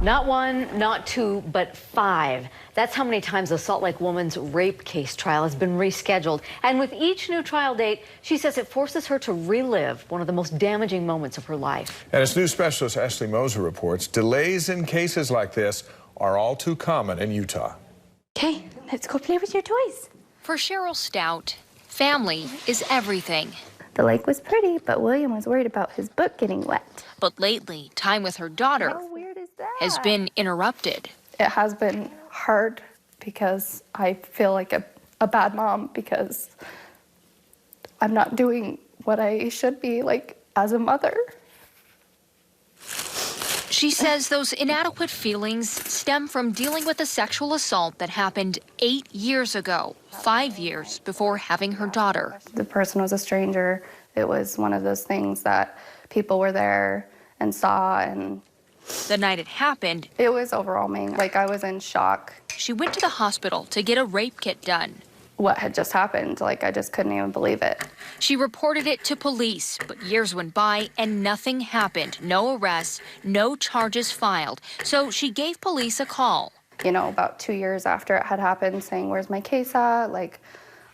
Not one, not two, but 5. That's how many times the Salt Lake woman's rape case trial has been rescheduled. And with each new trial date, she says it forces her to relive one of the most damaging moments of her life. And as news specialist Ashley Moser reports, delays in cases like this are all too common in Utah. Okay, let's go play with your toys. For Cheryl Stout, family is everything. The lake was pretty, but William was worried about his book getting wet. But lately, time with her daughter has been interrupted. It has been hard because I feel like a bad mom because I'm not doing what I should be, like, as a mother. She says those inadequate feelings stem from dealing with a sexual assault that happened 8 years ago, 5 years before having her daughter. The person was a stranger. It was one of those things that people were there and saw, and the night it happened, it was overwhelming. Like, I was in shock. She went to the hospital to get a rape kit done. What had just happened, like, I just couldn't even believe it. She reported it to police, but years went by and nothing happened. No arrests, no charges filed. So she gave police a call. You know, about 2 years after it had happened, saying, where's my case at? Like,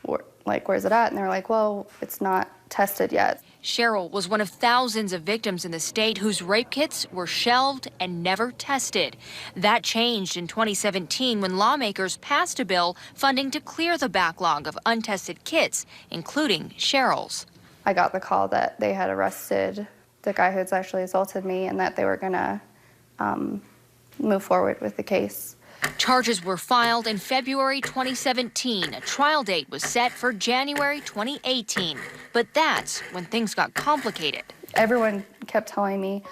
where's it at? And they were like, well, it's not tested yet. Cheryl was one of thousands of victims in the state whose rape kits were shelved and never tested. That changed in 2017 when lawmakers passed a bill funding to clear the backlog of untested kits, including Cheryl's. I got the call that they had arrested the guy who had sexually assaulted me and that they were going to move forward with the case. Charges were filed in February 2017. A trial date was set for January 2018. But that's when things got complicated. Everyone kept telling me,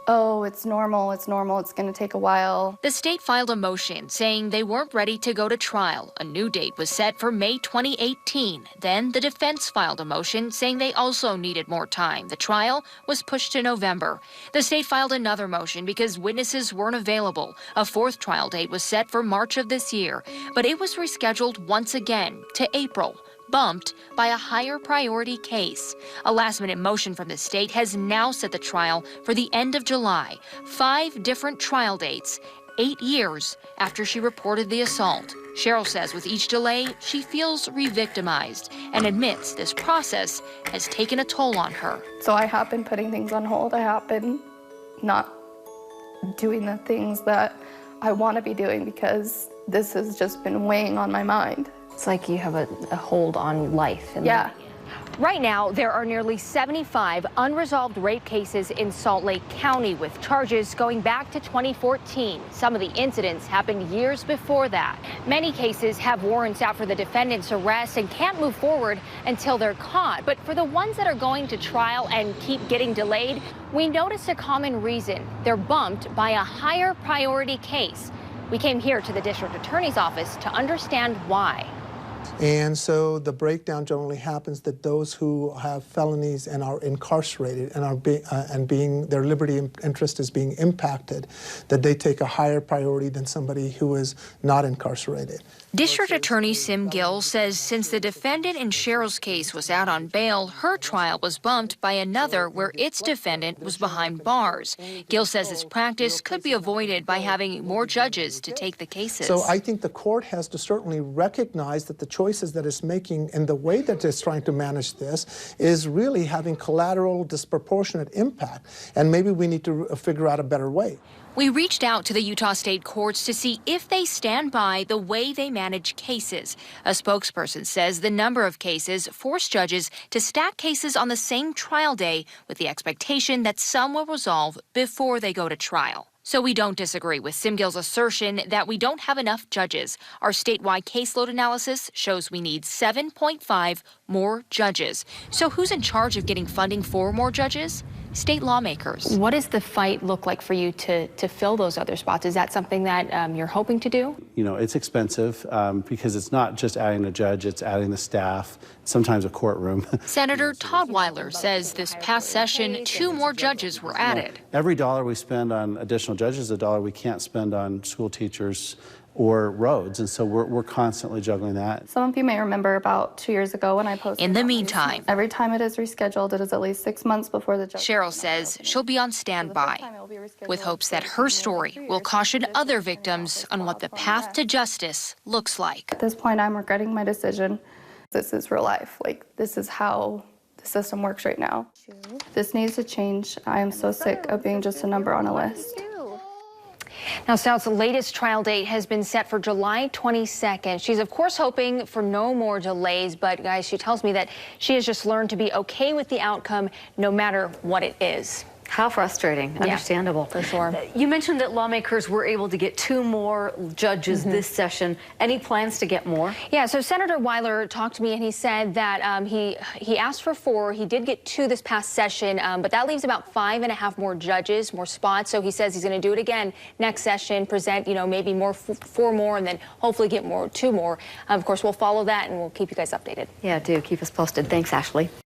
oh, it's normal, it's going to take a while. The state filed a motion saying they weren't ready to go to trial. A new date was set for May 2018. Then the defense filed a motion saying they also needed more time. The trial was pushed to November. The state filed another motion because witnesses weren't available. A 4th trial date was set for March of this year, but it was rescheduled once again to April, bumped by a higher priority case. A last-minute motion from the state has now set the trial for the end of July. 5 different trial dates, 8 years after she reported the assault. Cheryl says with each delay, she feels re-victimized and admits this process has taken a toll on her. So I have been putting things on hold. I have been not doing the things that I want to be doing because this has just been weighing on my mind. It's like you have a hold on life. Yeah. Right now, there are nearly 75 unresolved rape cases in Salt Lake County with charges going back to 2014. Some of the incidents happened years before that. Many cases have warrants out for the defendant's arrest and can't move forward until they're caught. But for the ones that are going to trial and keep getting delayed, we notice a common reason. They're bumped by a higher priority case. We came here to the district attorney's office to understand why. And so the breakdown generally happens that those who have felonies and are incarcerated and are their liberty interest is being impacted, that they take a higher priority than somebody who is not incarcerated. District Attorney Sim Gill says since the defendant in Cheryl's case was out on bail, her trial was bumped by another where its defendant was behind bars. Gill says this practice could be avoided by having more judges to take the cases. So I think the court has to certainly recognize that the choices that it's making and the way that it's trying to manage this is really having collateral disproportionate impact. And maybe we need to figure out a better way. We reached out to the Utah State Courts to see if they stand by the way they manage cases. A spokesperson says the number of cases force judges to stack cases on the same trial day with the expectation that some will resolve before they go to trial. So we don't disagree with Sim Gill's assertion that we don't have enough judges. Our statewide caseload analysis shows we need 7.5 more judges. So who's in charge of getting funding for more judges? State lawmakers. What does the fight look like for you to fill those other spots? Is that something that you're hoping to do? You know, it's expensive because it's not just adding a judge, it's adding the staff, sometimes a courtroom. Senator Todd Weiler says this past session, 2 more judges were added. Every dollar we spend on additional judges is a dollar we can't spend on school teachers or roads. And so we're constantly juggling that. Some of you may remember about 2 years ago when I posted. In the meantime, every time it is rescheduled, it is at least 6 months before the judge. Cheryl says she'll be on standby with hopes that her story will caution other victims on what the path to justice looks like. At this point, I'm regretting my decision. This is real life. Like, this is how the system works right now. This needs to change. I am so sick of being just a number on a list. Now, Stout's latest trial date has been set for July 22nd. She's, of course, hoping for no more delays, but, guys, she tells me that she has just learned to be okay with the outcome no matter what it is. How frustrating. Yeah, understandable. for sure. You mentioned that lawmakers were able to get 2 more judges this session. Any plans to get more? Yeah, so Senator Weiler talked to me and he said that he asked for 4. He did get 2 this past session, but that leaves about 5.5 more judges, more spots. So he says he's going to do it again next session, present, maybe 4 more, and then hopefully get 2 more. Of course, we'll follow that and we'll keep you guys updated. Yeah, do. Keep us posted. Thanks, Ashley.